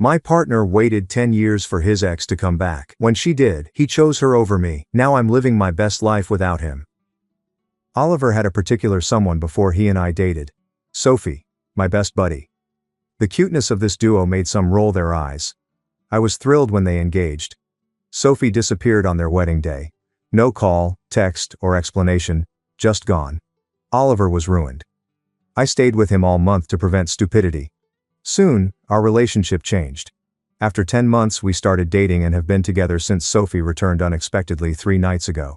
My partner waited 10 years for his ex to come back. When she did, he chose her over me. Now I'm living my best life without him. Oliver had a particular someone before he and I dated. Sophie, my best buddy. The cuteness of this duo made some roll their eyes. I was thrilled when they engaged. Sophie disappeared on their wedding day. No call, text, or explanation, just gone. Oliver was ruined. I stayed with him all month to prevent stupidity. Soon, our relationship changed. After 10 months we started dating and have been together since Sophie returned unexpectedly 3 nights ago.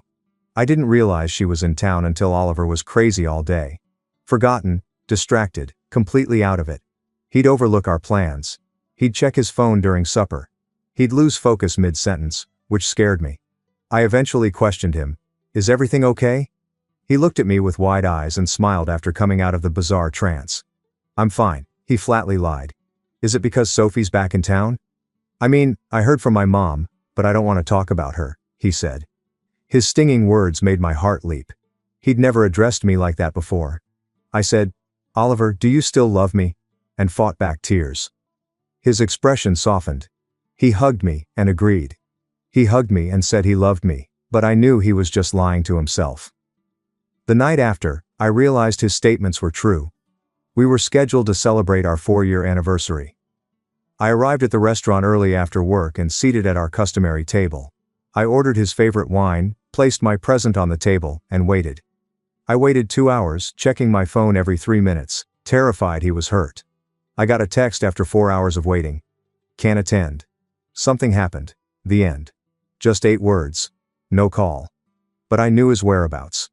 I didn't realize she was in town until Oliver was crazy all day. Forgotten, distracted, completely out of it. He'd overlook our plans. He'd check his phone during supper. He'd lose focus mid-sentence, which scared me. I eventually questioned him. Is everything okay? He looked at me with wide eyes and smiled after coming out of the bizarre trance. I'm fine, he flatly lied. Is it because Sophie's back in town? I mean, I heard from my mom, but I don't want to talk about her, he said. His stinging words made my heart leap. He'd never addressed me like that before. I said, Oliver, do you still love me? And fought back tears. His expression softened. He hugged me and agreed. He hugged me and said he loved me, but I knew he was just lying to himself. The night after, I realized his statements were true. We were scheduled to celebrate our 4-year anniversary. I arrived at the restaurant early after work and seated at our customary table. I ordered his favorite wine, placed my present on the table, and waited. I waited 2 hours, checking my phone every 3 minutes, terrified he was hurt. I got a text after 4 hours of waiting. Can't attend. Something happened. The end. Just 8 words. No call. But I knew his whereabouts.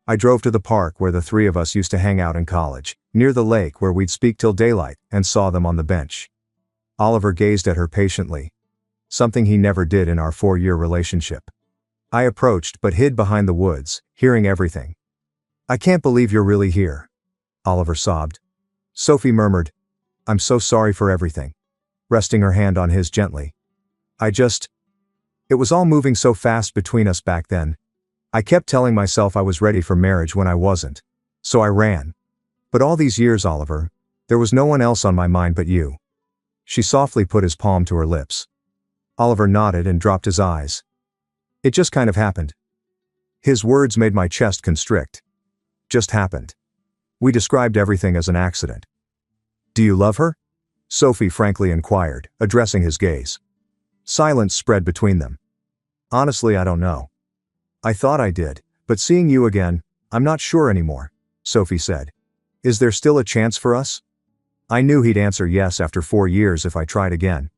I drove to the park where the 3 of us used to hang out in college, near the lake where we'd speak till daylight, and saw them on the bench. Oliver gazed at her patiently. Something he never did in our 4-year relationship. I approached but hid behind the woods, hearing everything. I can't believe you're really here. Oliver sobbed. Sophie murmured, I'm so sorry for everything. Resting her hand on his gently. It was all moving so fast between us back then. I kept telling myself I was ready for marriage when I wasn't. So I ran. But all these years, Oliver, there was no one else on my mind but you. She softly put his palm to her lips. Oliver nodded and dropped his eyes. It just kind of happened. His words made my chest constrict. Just happened. We described everything as an accident. Do you love her? Sophie frankly inquired, addressing his gaze. Silence spread between them. Honestly, I don't know. I thought I did, but seeing you again, I'm not sure anymore, Sophie said. Is there still a chance for us? I knew he'd answer yes after 4 years if I tried again.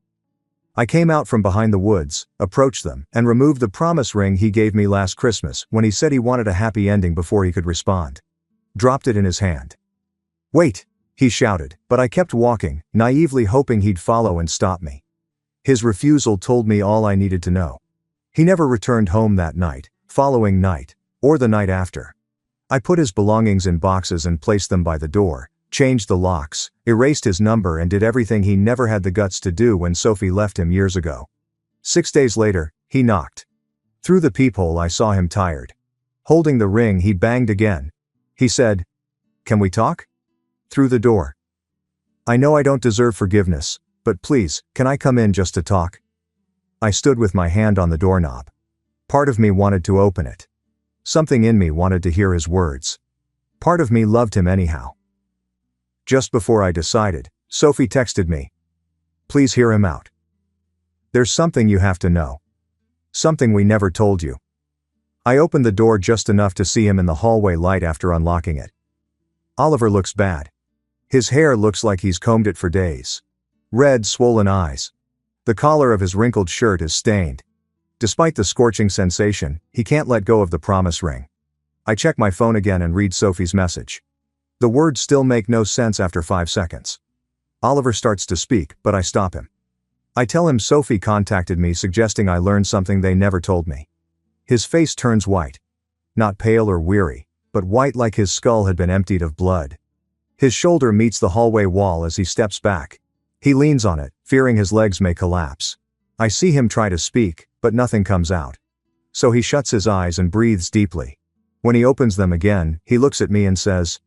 I came out from behind the woods, approached them, and removed the promise ring he gave me last Christmas when he said he wanted a happy ending before he could respond. Dropped it in his hand. Wait, he shouted, but I kept walking, naively hoping he'd follow and stop me. His refusal told me all I needed to know. He never returned home that night, following night, or the night after. I put his belongings in boxes and placed them by the door, changed the locks, erased his number and did everything he never had the guts to do when Sophie left him years ago. 6 days later, he knocked. Through the peephole I saw him tired. Holding the ring he banged again. He said, Can we talk? Through the door. I know I don't deserve forgiveness, but please, can I come in just to talk? I stood with my hand on the doorknob. Part of me wanted to open it. Something in me wanted to hear his words. Part of me loved him anyhow. Just before I decided, Sophie texted me. Please hear him out. There's something you have to know. Something we never told you. I opened the door just enough to see him in the hallway light after unlocking it. Oliver looks bad. His hair looks like he's combed it for days. Red, swollen eyes. The collar of his wrinkled shirt is stained. Despite the scorching sensation, he can't let go of the promise ring. I check my phone again and read Sophie's message. The words still make no sense after 5 seconds. Oliver starts to speak, but I stop him. I tell him Sophie contacted me suggesting I learn something they never told me. His face turns white. Not pale or weary, but white like his skull had been emptied of blood. His shoulder meets the hallway wall as he steps back. He leans on it, fearing his legs may collapse. I see him try to speak, but nothing comes out. So he shuts his eyes and breathes deeply. When he opens them again, he looks at me and says,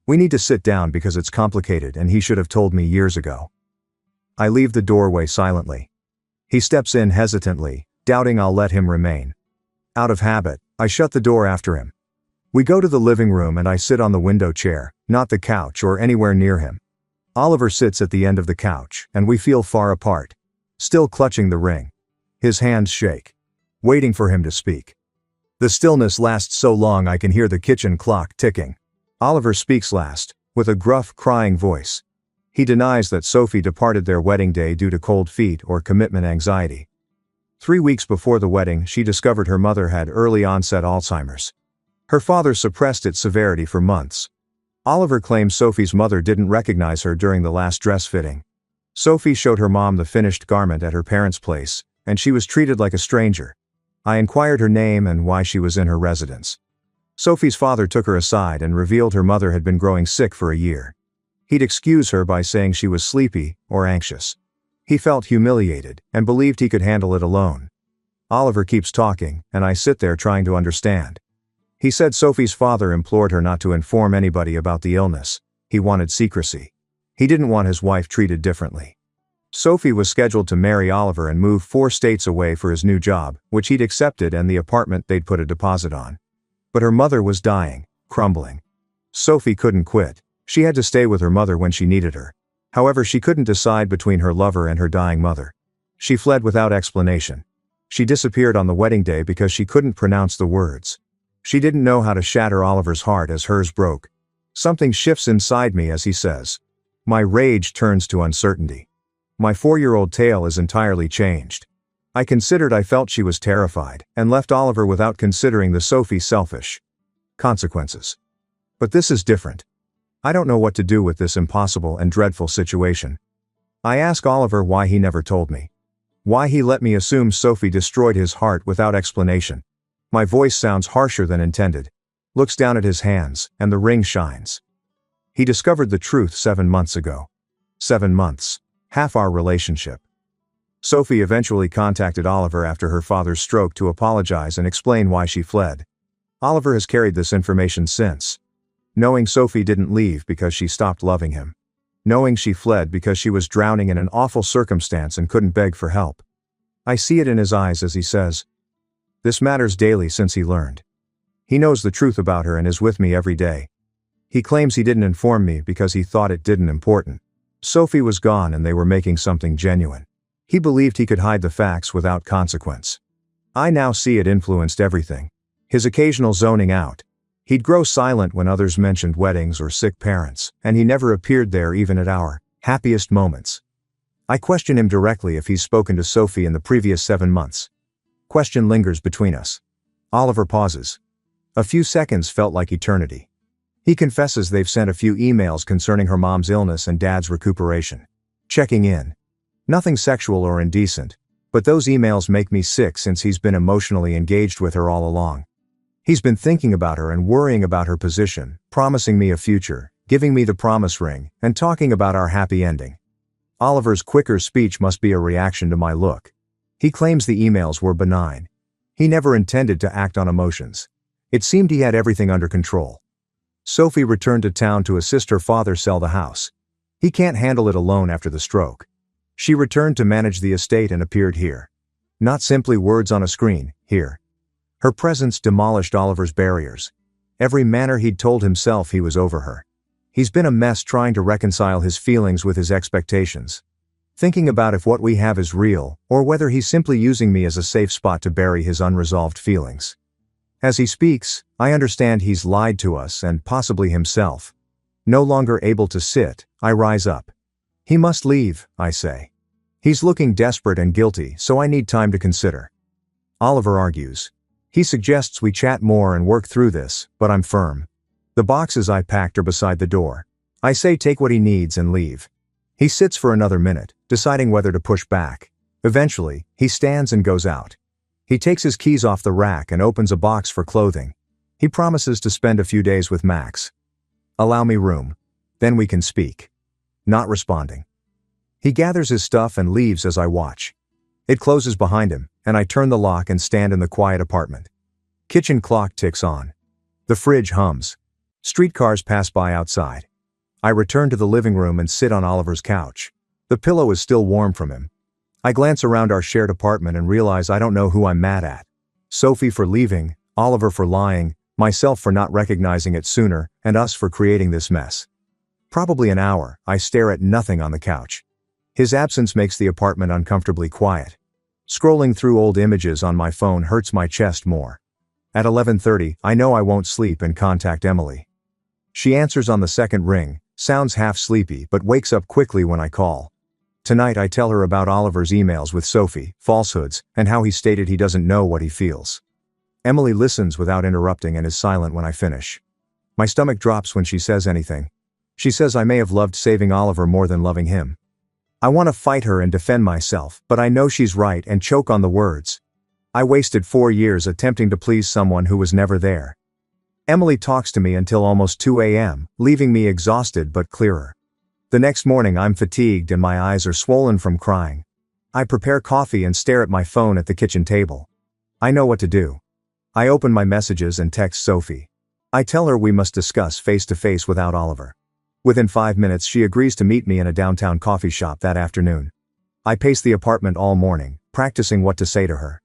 We need to sit down because it's complicated and he should have told me years ago. I leave the doorway silently. He steps in hesitantly, doubting I'll let him remain. Out of habit, I shut the door after him. We go to the living room and I sit on the window chair, not the couch or anywhere near him. Oliver sits at the end of the couch, and we feel far apart. Still clutching the ring. His hands shake. Waiting for him to speak. The stillness lasts so long I can hear the kitchen clock ticking. Oliver speaks last, with a gruff, crying voice. He denies that Sophie departed their wedding day due to cold feet or commitment anxiety. 3 weeks before the wedding, she discovered her mother had early-onset Alzheimer's. Her father suppressed its severity for months. Oliver claims Sophie's mother didn't recognize her during the last dress fitting. Sophie showed her mom the finished garment at her parents' place, and she was treated like a stranger. I inquired her name and why she was in her residence. Sophie's father took her aside and revealed her mother had been growing sick for a year. He'd excuse her by saying she was sleepy or anxious. He felt humiliated and believed he could handle it alone. Oliver keeps talking, and I sit there trying to understand. He said Sophie's father implored her not to inform anybody about the illness. He wanted secrecy. He didn't want his wife treated differently. Sophie was scheduled to marry Oliver and move 4 states away for his new job, which he'd accepted, and the apartment they'd put a deposit on. But her mother was dying, crumbling. Sophie couldn't quit. She had to stay with her mother when she needed her. However, she couldn't decide between her lover and her dying mother. She fled without explanation. She disappeared on the wedding day because she couldn't pronounce the words. She didn't know how to shatter Oliver's heart as hers broke. Something shifts inside me as he says. My rage turns to uncertainty. My 4-year-old tale is entirely changed. I felt she was terrified, and left Oliver without considering the Sophie selfish consequences. But this is different. I don't know what to do with this impossible and dreadful situation. I ask Oliver why he never told me. Why he let me assume Sophie destroyed his heart without explanation. My voice sounds harsher than intended. Looks down at his hands, and the ring shines. He discovered the truth 7 months ago. 7 months. Half our relationship. Sophie eventually contacted Oliver after her father's stroke to apologize and explain why she fled. Oliver has carried this information since. Knowing Sophie didn't leave because she stopped loving him. Knowing she fled because she was drowning in an awful circumstance and couldn't beg for help. I see it in his eyes as he says, "This matters daily since he learned. He knows the truth about her and is with me every day. He claims he didn't inform me because he thought it didn't important. Sophie was gone and they were making something genuine. He believed he could hide the facts without consequence. I now see it influenced everything. His occasional zoning out. He'd grow silent when others mentioned weddings or sick parents, and he never appeared there even at our happiest moments. I question him directly if he's spoken to Sophie in the previous 7 months. Question lingers between us. Oliver pauses. A few seconds felt like eternity. He confesses they've sent a few emails concerning her mom's illness and dad's recuperation. Checking in. Nothing sexual or indecent, but those emails make me sick since he's been emotionally engaged with her all along. He's been thinking about her and worrying about her position, promising me a future, giving me the promise ring, and talking about our happy ending. Oliver's quicker speech must be a reaction to my look. He claims the emails were benign. He never intended to act on emotions. It seemed he had everything under control. Sophie returned to town to assist her father sell the house. He can't handle it alone after the stroke. She returned to manage the estate and appeared here. Not simply words on a screen, here. Her presence demolished Oliver's barriers. Every manner he'd told himself he was over her. He's been a mess trying to reconcile his feelings with his expectations. Thinking about if what we have is real, or whether he's simply using me as a safe spot to bury his unresolved feelings. As he speaks, I understand he's lied to us and possibly himself. No longer able to sit, I rise up. He must leave, I say. He's looking desperate and guilty, so I need time to consider. Oliver argues. He suggests we chat more and work through this, but I'm firm. The boxes I packed are beside the door. I say take what he needs and leave. He sits for another minute, deciding whether to push back. Eventually, he stands and goes out. He takes his keys off the rack and opens a box for clothing. He promises to spend a few days with Max. Allow me room. Then we can speak. Not responding. He gathers his stuff and leaves as I watch. It closes behind him, and I turn the lock and stand in the quiet apartment. Kitchen clock ticks on. The fridge hums. Streetcars pass by outside. I return to the living room and sit on Oliver's couch. The pillow is still warm from him. I glance around our shared apartment and realize I don't know who I'm mad at. Sophie for leaving, Oliver for lying, myself for not recognizing it sooner, and us for creating this mess. Probably an hour, I stare at nothing on the couch. His absence makes the apartment uncomfortably quiet. Scrolling through old images on my phone hurts my chest more. At 11:30, I know I won't sleep and contact Emily. She answers on the second ring, sounds half sleepy but wakes up quickly when I call. Tonight I tell her about Oliver's emails with Sophie, falsehoods, and how he stated he doesn't know what he feels. Emily listens without interrupting and is silent when I finish. My stomach drops when she says anything. She says I may have loved saving Oliver more than loving him. I want to fight her and defend myself, but I know she's right and choke on the words. I wasted 4 years attempting to please someone who was never there. Emily talks to me until almost 2 a.m., leaving me exhausted but clearer. The next morning I'm fatigued and my eyes are swollen from crying. I prepare coffee and stare at my phone at the kitchen table. I know what to do. I open my messages and text Sophie. I tell her we must discuss face-to-face without Oliver. Within 5 minutes she agrees to meet me in a downtown coffee shop that afternoon. I pace the apartment all morning, practicing what to say to her.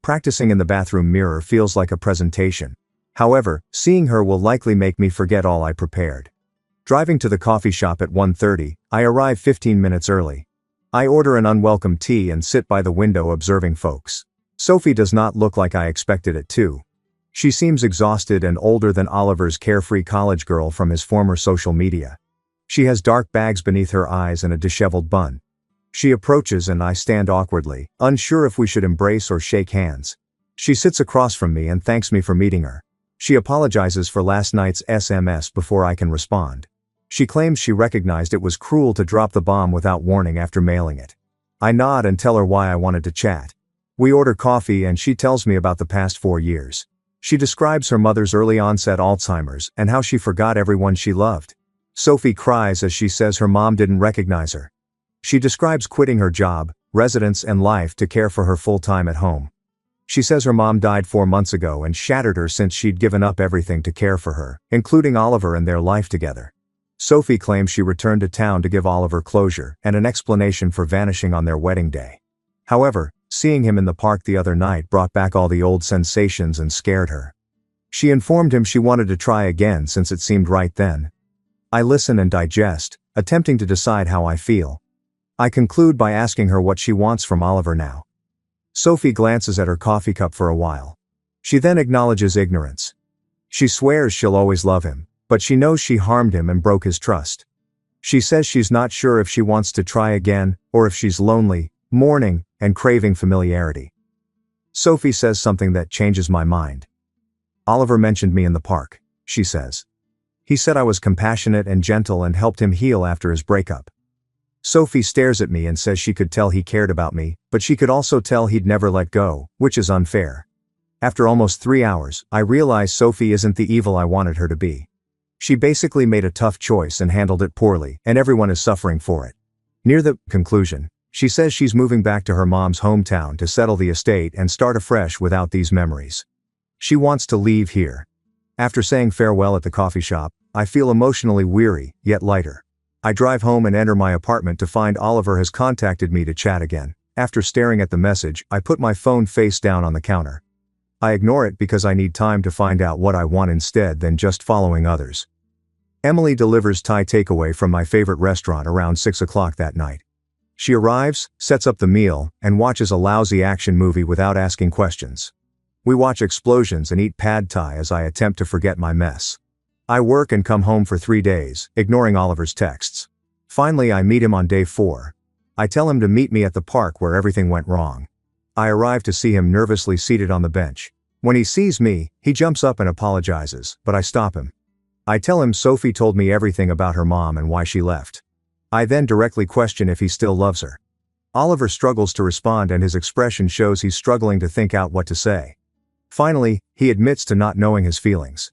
Practicing in the bathroom mirror feels like a presentation. However, seeing her will likely make me forget all I prepared. Driving to the coffee shop at 1:30, I arrive 15 minutes early. I order an unwelcome tea and sit by the window observing folks. Sophie does not look like I expected it to. She seems exhausted and older than Oliver's carefree college girl from his former social media. She has dark bags beneath her eyes and a disheveled bun. She approaches and I stand awkwardly, unsure if we should embrace or shake hands. She sits across from me and thanks me for meeting her. She apologizes for last night's SMS before I can respond. She claims she recognized it was cruel to drop the bomb without warning after mailing it. I nod and tell her why I wanted to chat. We order coffee and she tells me about the past 4 years. She describes her mother's early onset Alzheimer's and how she forgot everyone she loved. Sophie cries as she says her mom didn't recognize her. She describes quitting her job, residence and life to care for her full-time at home. She says her mom died 4 months ago and shattered her since she'd given up everything to care for her, including Oliver and their life together. Sophie claims she returned to town to give Oliver closure and an explanation for vanishing on their wedding day. However, seeing him in the park the other night brought back all the old sensations and scared her. She informed him she wanted to try again since it seemed right then. I listen and digest, attempting to decide how I feel. I conclude by asking her what she wants from Oliver now. Sophie glances at her coffee cup for a while. She then acknowledges ignorance. She swears she'll always love him, but she knows she harmed him and broke his trust. She says she's not sure if she wants to try again, or if she's lonely, mourning, and craving familiarity. Sophie says something that changes my mind. Oliver mentioned me in the park, she says. He said I was compassionate and gentle and helped him heal after his breakup. Sophie stares at me and says she could tell he cared about me, but she could also tell he'd never let go, which is unfair. After almost 3 hours, I realize Sophie isn't the evil I wanted her to be. She basically made a tough choice and handled it poorly, and everyone is suffering for it. Near the conclusion, she says she's moving back to her mom's hometown to settle the estate and start afresh without these memories. She wants to leave here. After saying farewell at the coffee shop, I feel emotionally weary, yet lighter. I drive home and enter my apartment to find Oliver has contacted me to chat again. After staring at the message, I put my phone face down on the counter. I ignore it because I need time to find out what I want instead than just following others. Emily delivers Thai takeaway from my favorite restaurant around 6 o'clock that night. She arrives, sets up the meal, and watches a lousy action movie without asking questions. We watch explosions and eat pad thai as I attempt to forget my mess. I work and come home for 3 days, ignoring Oliver's texts. Finally, I meet him on day 4. I tell him to meet me at the park where everything went wrong. I arrive to see him nervously seated on the bench. When he sees me, he jumps up and apologizes, but I stop him. I tell him Sophie told me everything about her mom and why she left. I then directly question if he still loves her. Oliver struggles to respond and his expression shows he's struggling to think out what to say. Finally, he admits to not knowing his feelings.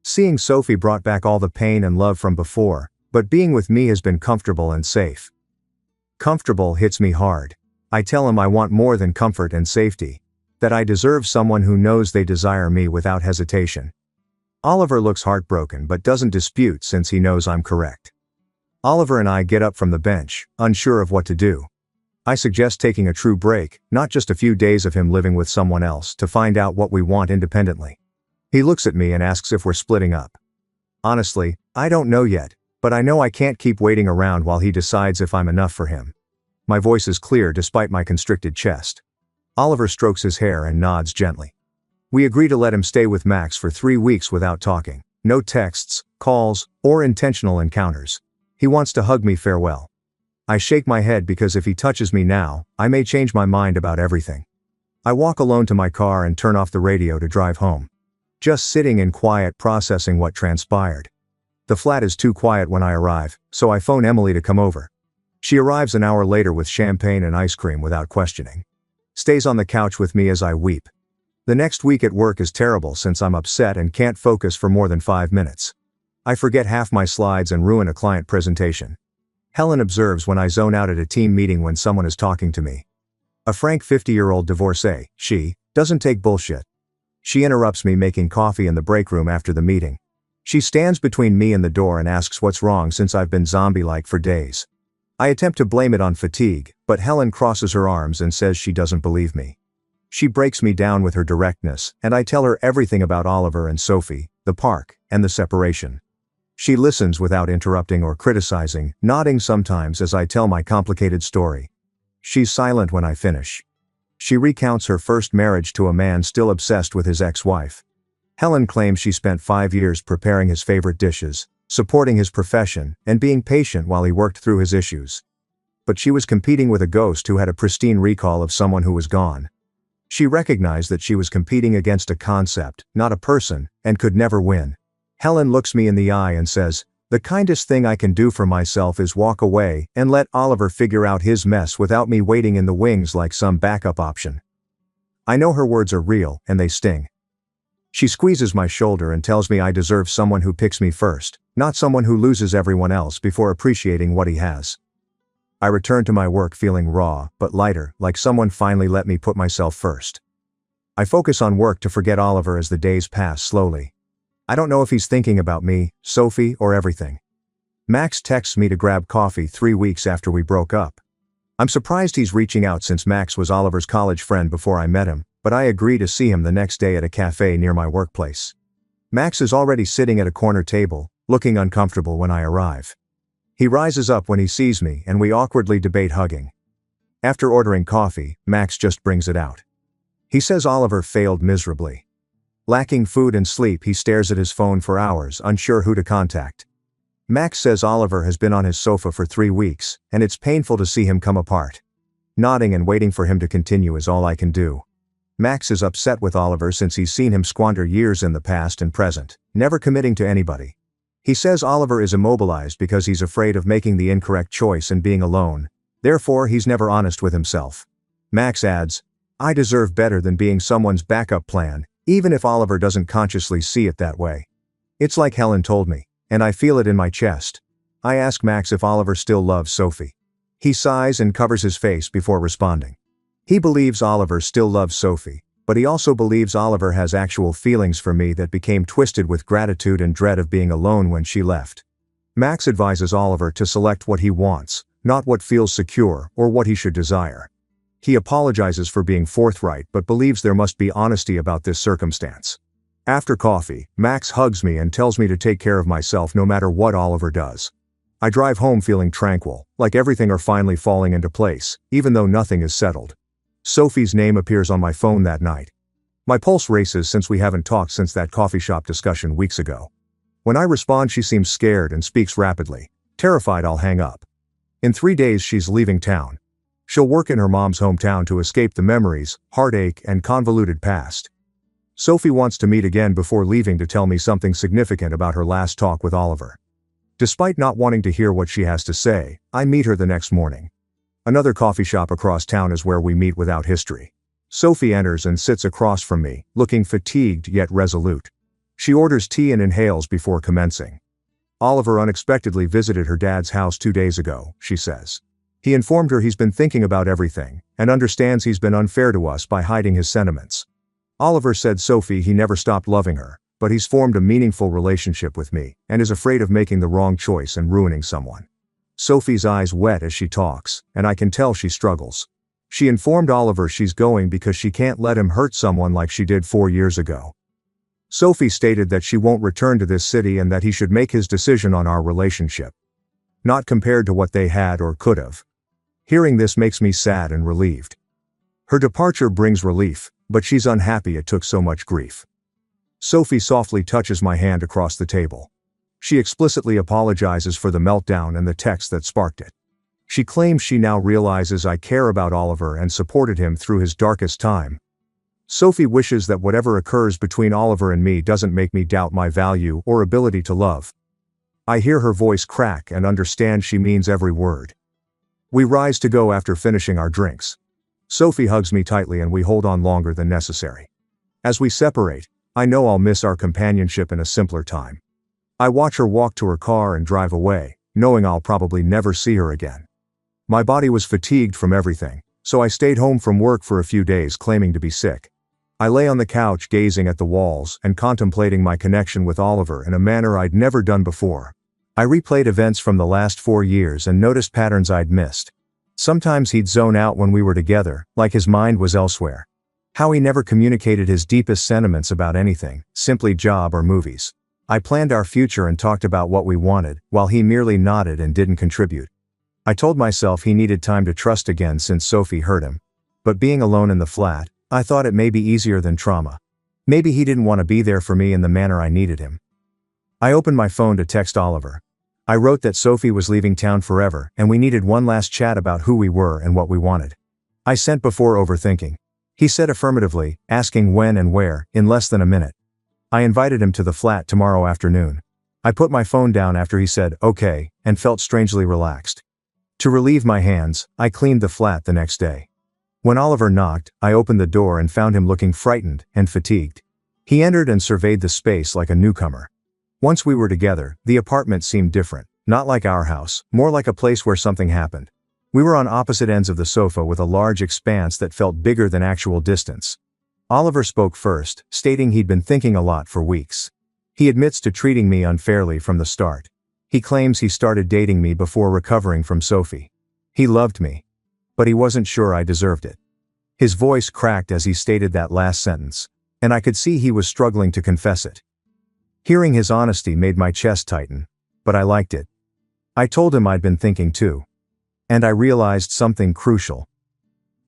Seeing Sophie brought back all the pain and love from before, but being with me has been comfortable and safe. Comfortable hits me hard. I tell him I want more than comfort and safety. That I deserve someone who knows they desire me without hesitation. Oliver looks heartbroken but doesn't dispute since he knows I'm correct. Oliver and I get up from the bench, unsure of what to do. I suggest taking a true break, not just a few days of him living with someone else, to find out what we want independently. He looks at me and asks if we're splitting up. Honestly, I don't know yet, but I know I can't keep waiting around while he decides if I'm enough for him. My voice is clear despite my constricted chest. Oliver strokes his hair and nods gently. We agree to let him stay with Max for 3 weeks without talking. No texts, calls, or intentional encounters. He wants to hug me farewell. I shake my head because if he touches me now, I may change my mind about everything. I walk alone to my car and turn off the radio to drive home. Just sitting in quiet processing what transpired. The flat is too quiet when I arrive, so I phone Emily to come over. She arrives an hour later with champagne and ice cream without questioning. Stays on the couch with me as I weep. The next week at work is terrible since I'm upset and can't focus for more than 5 minutes. I forget half my slides and ruin a client presentation. Helen observes when I zone out at a team meeting when someone is talking to me. A frank 50-year-old divorcee, she doesn't take bullshit. She interrupts me making coffee in the break room after the meeting. She stands between me and the door and asks what's wrong since I've been zombie-like for days. I attempt to blame it on fatigue, but Helen crosses her arms and says she doesn't believe me. She breaks me down with her directness, and I tell her everything about Oliver and Sophie, the park, and the separation. She listens without interrupting or criticizing, nodding sometimes as I tell my complicated story. She's silent when I finish. She recounts her first marriage to a man still obsessed with his ex-wife. Helen claims she spent 5 years preparing his favorite dishes, supporting his profession, and being patient while he worked through his issues. But she was competing with a ghost who had a pristine recall of someone who was gone. She recognized that she was competing against a concept, not a person, and could never win. Helen looks me in the eye and says, "The kindest thing I can do for myself is walk away and let Oliver figure out his mess without me waiting in the wings like some backup option." I know her words are real, and they sting. She squeezes my shoulder and tells me I deserve someone who picks me first, not someone who loses everyone else before appreciating what he has. I return to my work feeling raw, but lighter, like someone finally let me put myself first. I focus on work to forget Oliver as the days pass slowly. I don't know if he's thinking about me, Sophie, or everything. Max texts me to grab coffee 3 weeks after we broke up. I'm surprised he's reaching out since Max was Oliver's college friend before I met him, but I agree to see him the next day at a cafe near my workplace. Max is already sitting at a corner table, looking uncomfortable when I arrive. He rises up when he sees me and we awkwardly debate hugging. After ordering coffee, Max just brings it out. He says Oliver failed miserably. Lacking food and sleep, he stares at his phone for hours, unsure who to contact. Max says Oliver has been on his sofa for 3 weeks, and it's painful to see him come apart. Nodding and waiting for him to continue is all I can do. Max is upset with Oliver since he's seen him squander years in the past and present, never committing to anybody. He says Oliver is immobilized because he's afraid of making the incorrect choice and being alone, therefore he's never honest with himself. Max adds, "I deserve better than being someone's backup plan, even if Oliver doesn't consciously see it that way." It's like Helen told me, and I feel it in my chest. I ask Max if Oliver still loves Sophie. He sighs and covers his face before responding. He believes Oliver still loves Sophie, but he also believes Oliver has actual feelings for me that became twisted with gratitude and dread of being alone when she left. Max advises Oliver to select what he wants, not what feels secure or what he should desire. He apologizes for being forthright but believes there must be honesty about this circumstance. After coffee, Max hugs me and tells me to take care of myself no matter what Oliver does. I drive home feeling tranquil, like everything are finally falling into place, even though nothing is settled. Sophie's name appears on my phone that night. My pulse races since we haven't talked since that coffee shop discussion weeks ago. When I respond, she seems scared and speaks rapidly, terrified I'll hang up. In 3 days she's leaving town. She'll work in her mom's hometown to escape the memories, heartache, and convoluted past. Sophie wants to meet again before leaving to tell me something significant about her last talk with Oliver. Despite not wanting to hear what she has to say, I meet her the next morning. Another coffee shop across town is where we meet without history. Sophie enters and sits across from me, looking fatigued yet resolute. She orders tea and inhales before commencing. Oliver unexpectedly visited her dad's house 2 days ago, she says. He informed her he's been thinking about everything, and understands he's been unfair to us by hiding his sentiments. Oliver said Sophie he never stopped loving her, but he's formed a meaningful relationship with me, and is afraid of making the wrong choice and ruining someone. Sophie's eyes wet as she talks, and I can tell she struggles. She informed Oliver she's going because she can't let him hurt someone like she did 4 years ago. Sophie stated that she won't return to this city and that he should make his decision on our relationship. Not compared to what they had or could have. Hearing this makes me sad and relieved. Her departure brings relief, but she's unhappy it took so much grief. Sophie softly touches my hand across the table. She explicitly apologizes for the meltdown and the text that sparked it. She claims she now realizes I care about Oliver and supported him through his darkest time. Sophie wishes that whatever occurs between Oliver and me doesn't make me doubt my value or ability to love. I hear her voice crack and understand she means every word. We rise to go after finishing our drinks. Sophie hugs me tightly and we hold on longer than necessary. As we separate, I know I'll miss our companionship in a simpler time. I watch her walk to her car and drive away, knowing I'll probably never see her again. My body was fatigued from everything, so I stayed home from work for a few days claiming to be sick. I lay on the couch gazing at the walls and contemplating my connection with Oliver in a manner I'd never done before. I replayed events from the last 4 years and noticed patterns I'd missed. Sometimes he'd zone out when we were together, like his mind was elsewhere. How he never communicated his deepest sentiments about anything, simply job or movies. I planned our future and talked about what we wanted, while he merely nodded and didn't contribute. I told myself he needed time to trust again since Sophie hurt him. But being alone in the flat, I thought it may be easier than trauma. Maybe he didn't want to be there for me in the manner I needed him. I opened my phone to text Oliver. I wrote that Sophie was leaving town forever and we needed one last chat about who we were and what we wanted. I sent before overthinking. He said affirmatively, asking when and where, in less than a minute. I invited him to the flat tomorrow afternoon. I put my phone down after he said, okay, and felt strangely relaxed. To relieve my hands, I cleaned the flat the next day. When Oliver knocked, I opened the door and found him looking frightened and fatigued. He entered and surveyed the space like a newcomer. Once we were together, the apartment seemed different, not like our house, more like a place where something happened. We were on opposite ends of the sofa with a large expanse that felt bigger than actual distance. Oliver spoke first, stating he'd been thinking a lot for weeks. He admits to treating me unfairly from the start. He claims he started dating me before recovering from Sophie. He loved me. But he wasn't sure I deserved it. His voice cracked as he stated that last sentence, and I could see he was struggling to confess it. Hearing his honesty made my chest tighten, but I liked it. I told him I'd been thinking too. And I realized something crucial.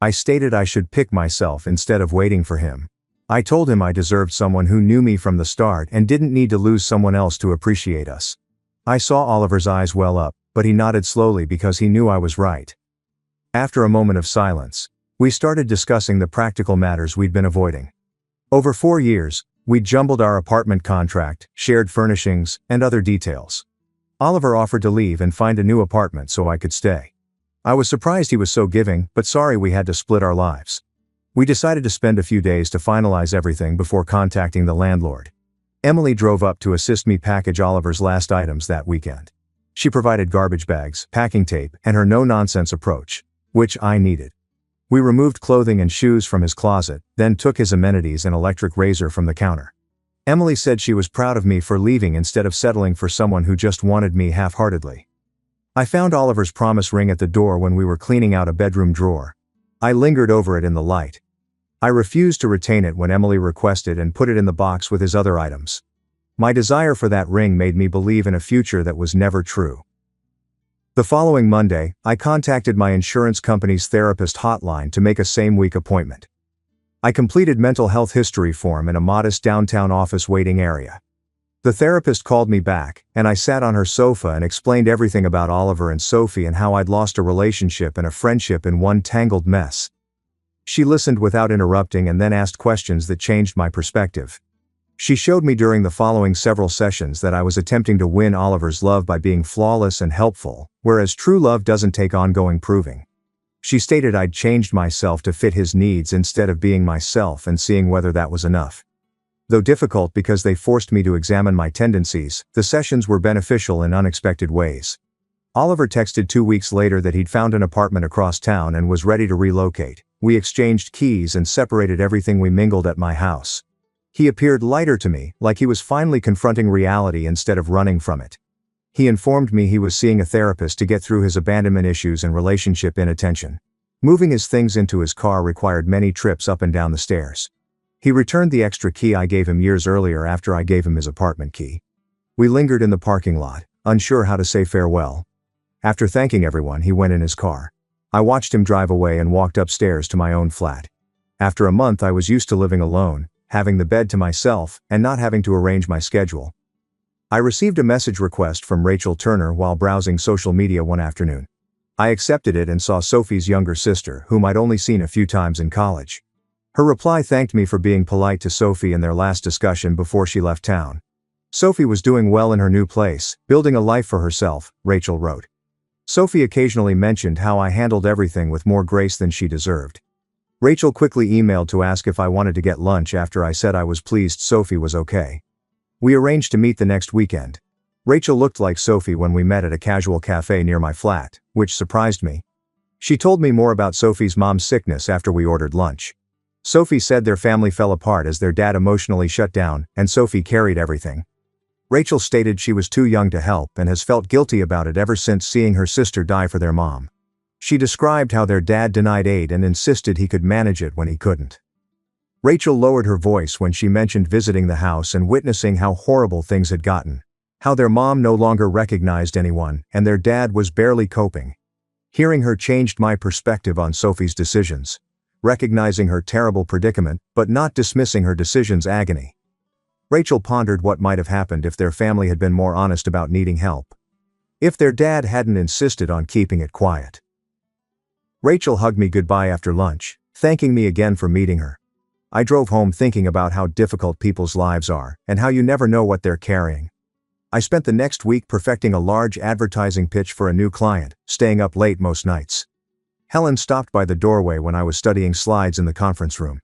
I stated I should pick myself instead of waiting for him. I told him I deserved someone who knew me from the start and didn't need to lose someone else to appreciate us. I saw Oliver's eyes well up, but he nodded slowly because he knew I was right. After a moment of silence, we started discussing the practical matters we'd been avoiding. Over 4 years, we'd jumbled our apartment contract, shared furnishings, and other details. Oliver offered to leave and find a new apartment so I could stay. I was surprised he was so giving, but sorry we had to split our lives. We decided to spend a few days to finalize everything before contacting the landlord. Emily drove up to assist me package Oliver's last items that weekend. She provided garbage bags, packing tape, and her no-nonsense approach, which I needed. We removed clothing and shoes from his closet, then took his amenities and electric razor from the counter. Emily said she was proud of me for leaving instead of settling for someone who just wanted me half-heartedly. I found Oliver's promise ring at the door when we were cleaning out a bedroom drawer. I lingered over it in the light. I refused to retain it when Emily requested and put it in the box with his other items. My desire for that ring made me believe in a future that was never true. The following Monday, I contacted my insurance company's therapist hotline to make a same-week appointment. I completed mental health history form in a modest downtown office waiting area. The therapist called me back, and I sat on her sofa and explained everything about Oliver and Sophie and how I'd lost a relationship and a friendship in one tangled mess. She listened without interrupting and then asked questions that changed my perspective. She showed me during the following several sessions that I was attempting to win Oliver's love by being flawless and helpful, whereas true love doesn't take ongoing proving. She stated I'd changed myself to fit his needs instead of being myself and seeing whether that was enough. Though difficult because they forced me to examine my tendencies, the sessions were beneficial in unexpected ways. Oliver texted 2 weeks later that he'd found an apartment across town and was ready to relocate. We exchanged keys and separated everything we mingled at my house. He appeared lighter to me, like he was finally confronting reality instead of running from it. He informed me he was seeing a therapist to get through his abandonment issues and relationship inattention. Moving his things into his car required many trips up and down the stairs. He returned the extra key I gave him years earlier after I gave him his apartment key. We lingered in the parking lot, unsure how to say farewell. After thanking everyone, he went in his car. I watched him drive away and walked upstairs to my own flat. After a month, I was used to living alone, having the bed to myself, and not having to arrange my schedule. I received a message request from Rachel Turner while browsing social media one afternoon. I accepted it and saw Sophie's younger sister, whom I'd only seen a few times in college. Her reply thanked me for being polite to Sophie in their last discussion before she left town. Sophie was doing well in her new place, building a life for herself, Rachel wrote. Sophie occasionally mentioned how I handled everything with more grace than she deserved. Rachel quickly emailed to ask if I wanted to get lunch after I said I was pleased Sophie was okay. We arranged to meet the next weekend. Rachel looked like Sophie when we met at a casual cafe near my flat, which surprised me. She told me more about Sophie's mom's sickness after we ordered lunch. Sophie said their family fell apart as their dad emotionally shut down, and Sophie carried everything. Rachel stated she was too young to help and has felt guilty about it ever since seeing her sister die for their mom. She described how their dad denied aid and insisted he could manage it when he couldn't. Rachel lowered her voice when she mentioned visiting the house and witnessing how horrible things had gotten, how their mom no longer recognized anyone and their dad was barely coping. Hearing her changed my perspective on Sophie's decisions, recognizing her terrible predicament but not dismissing her decision's agony. Rachel pondered what might have happened if their family had been more honest about needing help. If their dad hadn't insisted on keeping it quiet. Rachel hugged me goodbye after lunch, thanking me again for meeting her. I drove home thinking about how difficult people's lives are and how you never know what they're carrying. I spent the next week perfecting a large advertising pitch for a new client, staying up late most nights. Helen stopped by the doorway when I was studying slides in the conference room.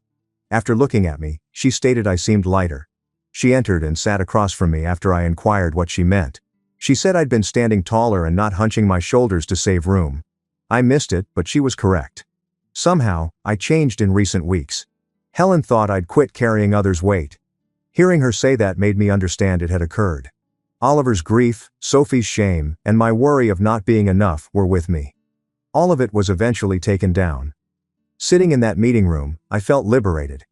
After looking at me, she stated I seemed lighter. She entered and sat across from me after I inquired what she meant. She said I'd been standing taller and not hunching my shoulders to save room. I missed it, but she was correct. Somehow, I changed in recent weeks. Helen thought I'd quit carrying others' weight. Hearing her say that made me understand it had occurred. Oliver's grief, Sophie's shame, and my worry of not being enough were with me. All of it was eventually taken down. Sitting in that meeting room, I felt liberated.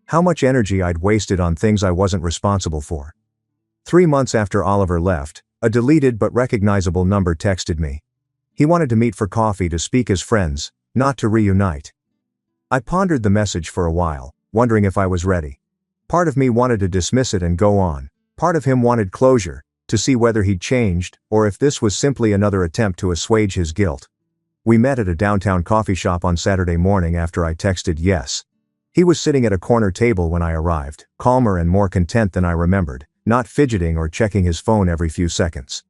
How much energy I'd wasted on things I wasn't responsible for. 3 months after Oliver left, a deleted but recognizable number texted me. He wanted to meet for coffee to speak as friends, not to reunite. I pondered the message for a while, wondering if I was ready. Part of me wanted to dismiss it and go on. Part of him wanted closure, to see whether he'd changed, or if this was simply another attempt to assuage his guilt. We met at a downtown coffee shop on Saturday morning after I texted yes. He was sitting at a corner table when I arrived, calmer and more content than I remembered, not fidgeting or checking his phone every few seconds.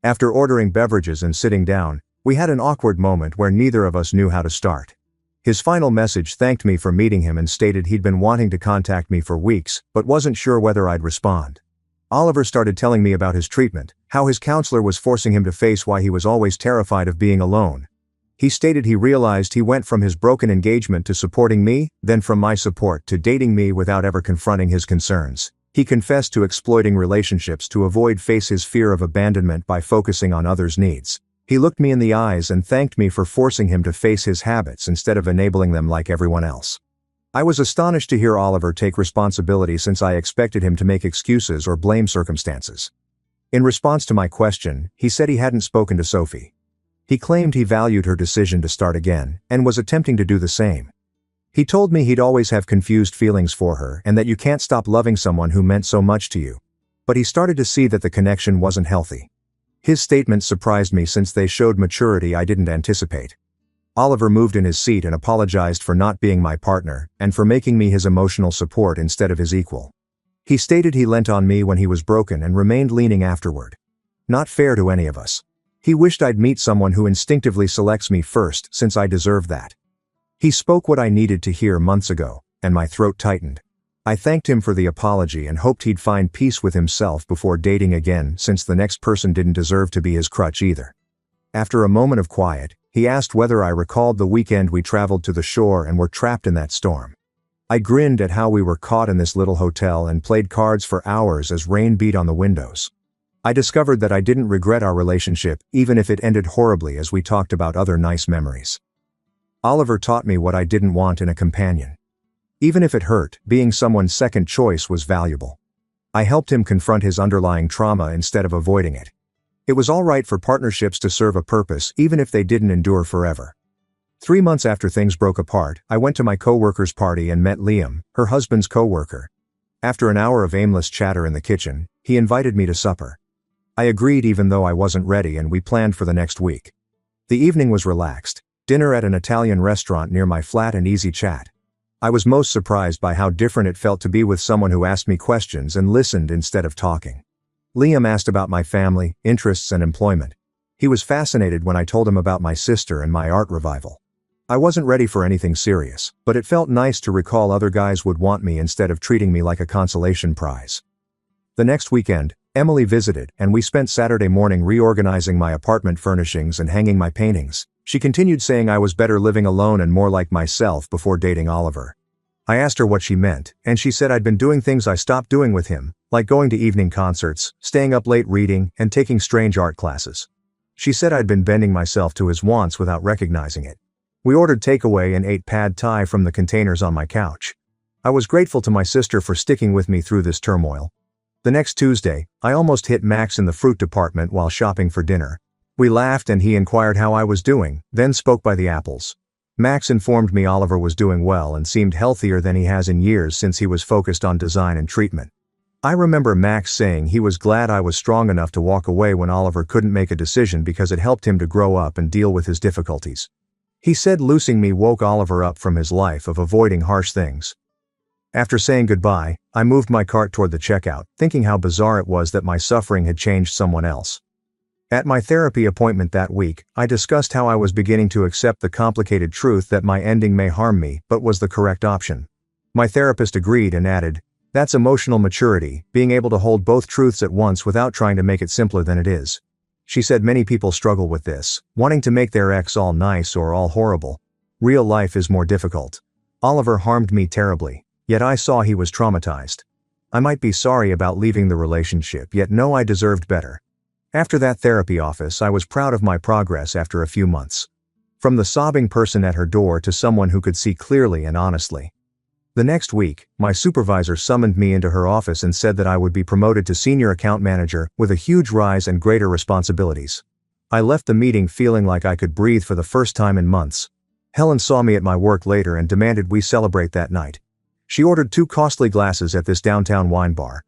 After ordering beverages and sitting down, we had an awkward moment where neither of us knew how to start. His final message thanked me for meeting him and stated he'd been wanting to contact me for weeks, but wasn't sure whether I'd respond. Oliver started telling me about his treatment, how his counselor was forcing him to face why he was always terrified of being alone. He stated he realized he went from his broken engagement to supporting me, then from my support to dating me without ever confronting his concerns. He confessed to exploiting relationships to avoid face his fear of abandonment by focusing on others' needs. He looked me in the eyes and thanked me for forcing him to face his habits instead of enabling them like everyone else. I was astonished to hear Oliver take responsibility since I expected him to make excuses or blame circumstances. In response to my question, he said he hadn't spoken to Sophie. He claimed he valued her decision to start again, and was attempting to do the same. He told me he'd always have confused feelings for her and that you can't stop loving someone who meant so much to you. But he started to see that the connection wasn't healthy. His statements surprised me since they showed maturity I didn't anticipate. Oliver moved in his seat and apologized for not being my partner, and for making me his emotional support instead of his equal. He stated he lent on me when he was broken and remained leaning afterward. Not fair to any of us. He wished I'd meet someone who instinctively selects me first, since I deserve that. He spoke what I needed to hear months ago, and my throat tightened. I thanked him for the apology and hoped he'd find peace with himself before dating again, since the next person didn't deserve to be his crutch either. After a moment of quiet, he asked whether I recalled the weekend we traveled to the shore and were trapped in that storm. I grinned at how we were caught in this little hotel and played cards for hours as rain beat on the windows. I discovered that I didn't regret our relationship, even if it ended horribly, as we talked about other nice memories. Oliver taught me what I didn't want in a companion. Even if it hurt, being someone's second choice was valuable. I helped him confront his underlying trauma instead of avoiding it. It was all right for partnerships to serve a purpose, even if they didn't endure forever. 3 months after things broke apart, I went to my coworker's party and met Liam, her husband's coworker. After an hour of aimless chatter in the kitchen, he invited me to supper. I agreed even though I wasn't ready, and we planned for the next week. The evening was relaxed, dinner at an Italian restaurant near my flat and easy chat. I was most surprised by how different it felt to be with someone who asked me questions and listened instead of talking. Liam asked about my family, interests, and employment. He was fascinated when I told him about my sister and my art revival. I wasn't ready for anything serious, but it felt nice to recall other guys would want me instead of treating me like a consolation prize. The next weekend, Emily visited, and we spent Saturday morning reorganizing my apartment furnishings and hanging my paintings. She continued saying I was better living alone and more like myself before dating Oliver. I asked her what she meant, and she said I'd been doing things I stopped doing with him, like going to evening concerts, staying up late reading, and taking strange art classes. She said I'd been bending myself to his wants without recognizing it. We ordered takeaway and ate pad thai from the containers on my couch. I was grateful to my sister for sticking with me through this turmoil. The next Tuesday, I almost hit Max in the fruit department while shopping for dinner. We laughed and he inquired how I was doing, then spoke by the apples. Max informed me Oliver was doing well and seemed healthier than he has in years since he was focused on design and treatment. I remember Max saying he was glad I was strong enough to walk away when Oliver couldn't make a decision because it helped him to grow up and deal with his difficulties. He said losing me woke Oliver up from his life of avoiding harsh things. After saying goodbye, I moved my cart toward the checkout, thinking how bizarre it was that my suffering had changed someone else. At my therapy appointment that week, I discussed how I was beginning to accept the complicated truth that my ending may harm me, but was the correct option. My therapist agreed and added, "That's emotional maturity, being able to hold both truths at once without trying to make it simpler than it is." She said many people struggle with this, wanting to make their ex all nice or all horrible. Real life is more difficult. Oliver harmed me terribly, yet I saw he was traumatized. I might be sorry about leaving the relationship, yet know I deserved better. After that therapy office, I was proud of my progress after a few months. From the sobbing person at her door to someone who could see clearly and honestly. The next week, my supervisor summoned me into her office and said that I would be promoted to senior account manager, with a huge rise and greater responsibilities. I left the meeting feeling like I could breathe for the first time in months. Helen saw me at my work later and demanded we celebrate that night. She ordered 2 costly glasses at this downtown wine bar.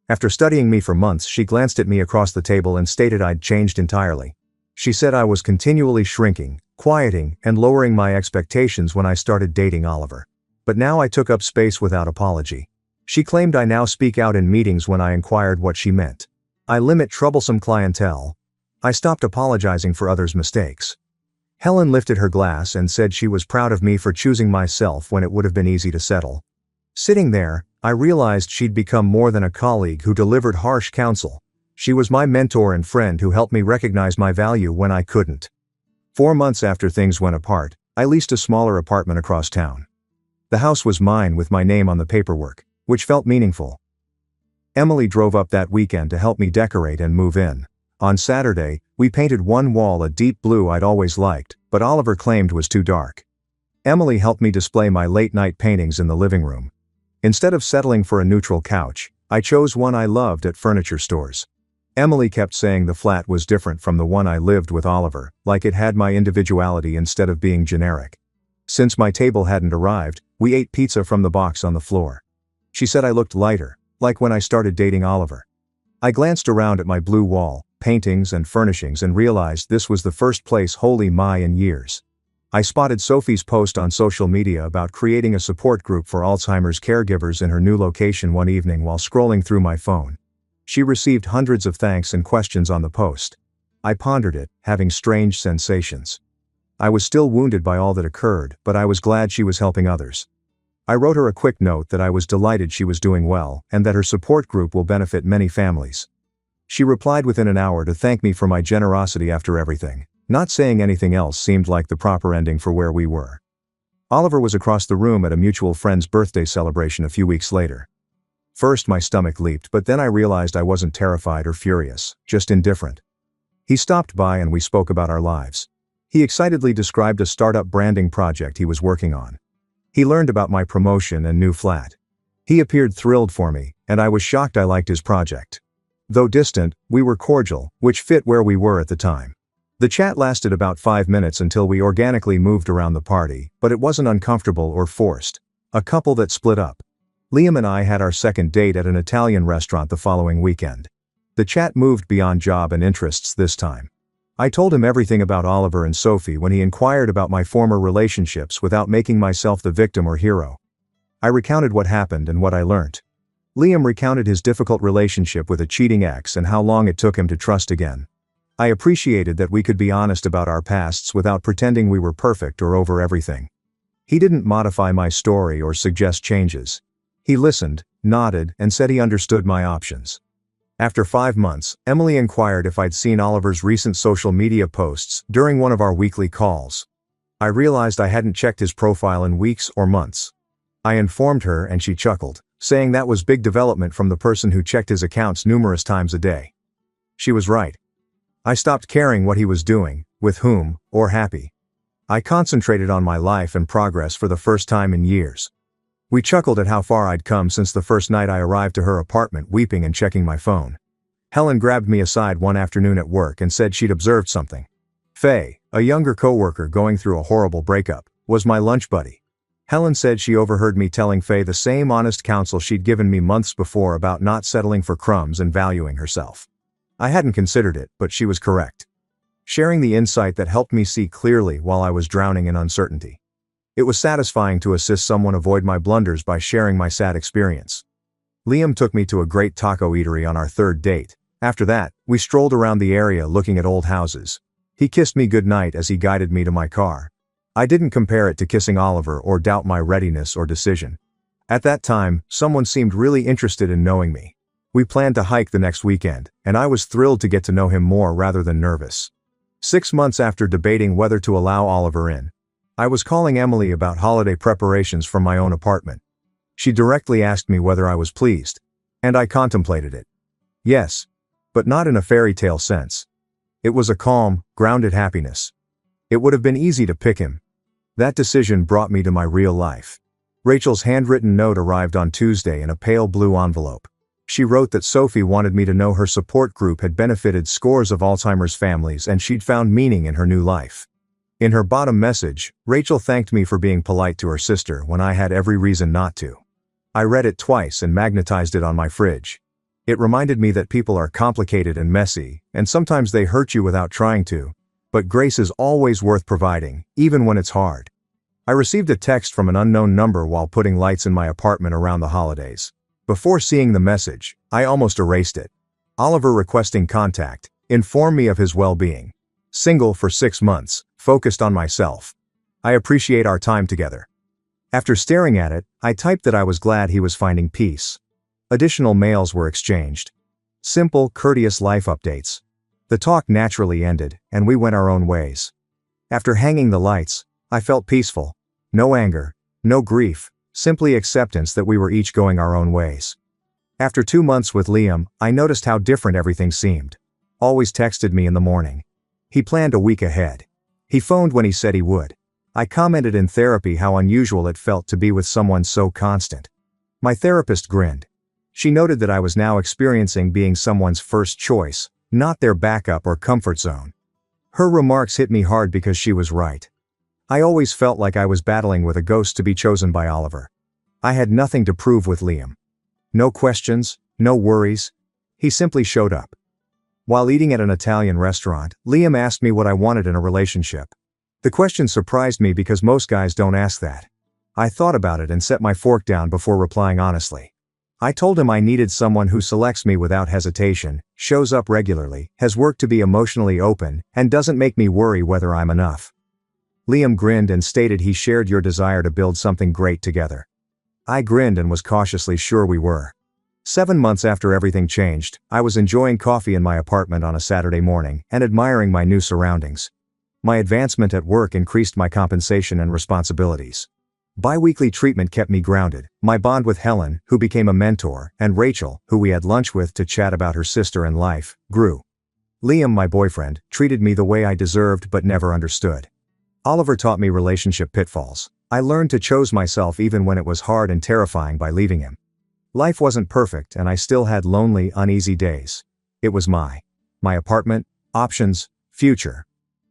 After studying me for months, she glanced at me across the table and stated I'd changed entirely. She said I was continually shrinking, quieting, and lowering my expectations when I started dating Oliver. But now I took up space without apology. She claimed I now speak out in meetings when I inquired what she meant. I limit troublesome clientele. I stopped apologizing for others' mistakes. Helen lifted her glass and said she was proud of me for choosing myself when it would have been easy to settle. Sitting there, I realized she'd become more than a colleague who delivered harsh counsel. She was my mentor and friend who helped me recognize my value when I couldn't. 4 months after things went apart, I leased a smaller apartment across town. The house was mine with my name on the paperwork, which felt meaningful. Emily drove up that weekend to help me decorate and move in. On Saturday, we painted one wall a deep blue I'd always liked, but Oliver claimed was too dark. Emily helped me display my late-night paintings in the living room. Instead of settling for a neutral couch, I chose one I loved at furniture stores. Emily kept saying the flat was different from the one I lived with Oliver, like it had my individuality instead of being generic. Since my table hadn't arrived, we ate pizza from the box on the floor. She said I looked lighter, like when I started dating Oliver. I glanced around at my blue wall, paintings and furnishings and realized this was the first place wholly mine in years. I spotted Sophie's post on social media about creating a support group for Alzheimer's caregivers in her new location one evening while scrolling through my phone. She received hundreds of thanks and questions on the post. I pondered it, having strange sensations. I was still wounded by all that occurred, but I was glad she was helping others. I wrote her a quick note that I was delighted she was doing well and that her support group will benefit many families. She replied within an hour to thank me for my generosity after everything. Not saying anything else seemed like the proper ending for where we were. Oliver was across the room at a mutual friend's birthday celebration a few weeks later. First my stomach leaped, but then I realized I wasn't terrified or furious, just indifferent. He stopped by and we spoke about our lives. He excitedly described a startup branding project he was working on. He learned about my promotion and new flat. He appeared thrilled for me, and I was shocked I liked his project. Though distant, we were cordial, which fit where we were at the time. The chat lasted about 5 minutes until we organically moved around the party, but it wasn't uncomfortable or forced. A couple that split up. Liam and I had our second date at an Italian restaurant the following weekend. The chat moved beyond job and interests this time. I told him everything about Oliver and Sophie when he inquired about my former relationships without making myself the victim or hero. I recounted what happened and what I learnt. Liam recounted his difficult relationship with a cheating ex and how long it took him to trust again. I appreciated that we could be honest about our pasts without pretending we were perfect or over everything. He didn't modify my story or suggest changes. He listened, nodded, and said he understood my options. After 5 months, Emily inquired if I'd seen Oliver's recent social media posts during one of our weekly calls. I realized I hadn't checked his profile in weeks or months. I informed her and she chuckled, saying that was big development from the person who checked his accounts numerous times a day. She was right. I stopped caring what he was doing, with whom, or happy. I concentrated on my life and progress for the first time in years. We chuckled at how far I'd come since the first night I arrived to her apartment weeping and checking my phone. Helen grabbed me aside one afternoon at work and said she'd observed something. Faye, a younger coworker going through a horrible breakup, was my lunch buddy. Helen said she overheard me telling Faye the same honest counsel she'd given me months before about not settling for crumbs and valuing herself. I hadn't considered it, but she was correct. Sharing the insight that helped me see clearly while I was drowning in uncertainty. It was satisfying to assist someone avoid my blunders by sharing my sad experience. Liam took me to a great taco eatery on our third date. After that, we strolled around the area looking at old houses. He kissed me goodnight as he guided me to my car. I didn't compare it to kissing Oliver or doubt my readiness or decision. At that time, someone seemed really interested in knowing me. We planned to hike the next weekend, and I was thrilled to get to know him more rather than nervous. 6 months after debating whether to allow Oliver in, I was calling Emily about holiday preparations from my own apartment. She directly asked me whether I was pleased, and I contemplated it. Yes, but not in a fairy tale sense. It was a calm, grounded happiness. It would have been easy to pick him. That decision brought me to my real life. Rachel's handwritten note arrived on Tuesday in a pale blue envelope. She wrote that Sophie wanted me to know her support group had benefited scores of Alzheimer's families and she'd found meaning in her new life. In her bottom message, Rachel thanked me for being polite to her sister when I had every reason not to. I read it twice and magnetized it on my fridge. It reminded me that people are complicated and messy, and sometimes they hurt you without trying to, but grace is always worth providing, even when it's hard. I received a text from an unknown number while putting lights in my apartment around the holidays. Before seeing the message, I almost erased it. Oliver requesting contact, informed me of his well-being. Single for 6 months, focused on myself. I appreciate our time together. After staring at it, I typed that I was glad he was finding peace. Additional mails were exchanged. Simple, courteous life updates. The talk naturally ended, and we went our own ways. After hanging the lights, I felt peaceful. No anger, no grief, simply acceptance that we were each going our own ways. After 2 months with Liam, I noticed how different everything seemed. Always texted me in the morning. He planned a week ahead. He phoned when he said he would. I commented in therapy how unusual it felt to be with someone so constant. My therapist grinned. She noted that I was now experiencing being someone's first choice, not their backup or comfort zone. Her remarks hit me hard because she was right. I always felt like I was battling with a ghost to be chosen by Oliver. I had nothing to prove with Liam. No questions, no worries. He simply showed up. While eating at an Italian restaurant, Liam asked me what I wanted in a relationship. The question surprised me because most guys don't ask that. I thought about it and set my fork down before replying honestly. I told him I needed someone who selects me without hesitation, shows up regularly, has worked to be emotionally open, and doesn't make me worry whether I'm enough. Liam grinned and stated he shared your desire to build something great together. I grinned and was cautiously sure we were. 7 months after everything changed, I was enjoying coffee in my apartment on a Saturday morning and admiring my new surroundings. My advancement at work increased my compensation and responsibilities. Bi-weekly treatment kept me grounded. My bond with Helen, who became a mentor, and Rachel, who we had lunch with to chat about her sister and life, grew. Liam, my boyfriend, treated me the way I deserved but never understood. Oliver taught me relationship pitfalls. I learned to choose myself even when it was hard and terrifying by leaving him. Life wasn't perfect and I still had lonely, uneasy days. It was my apartment, options, future.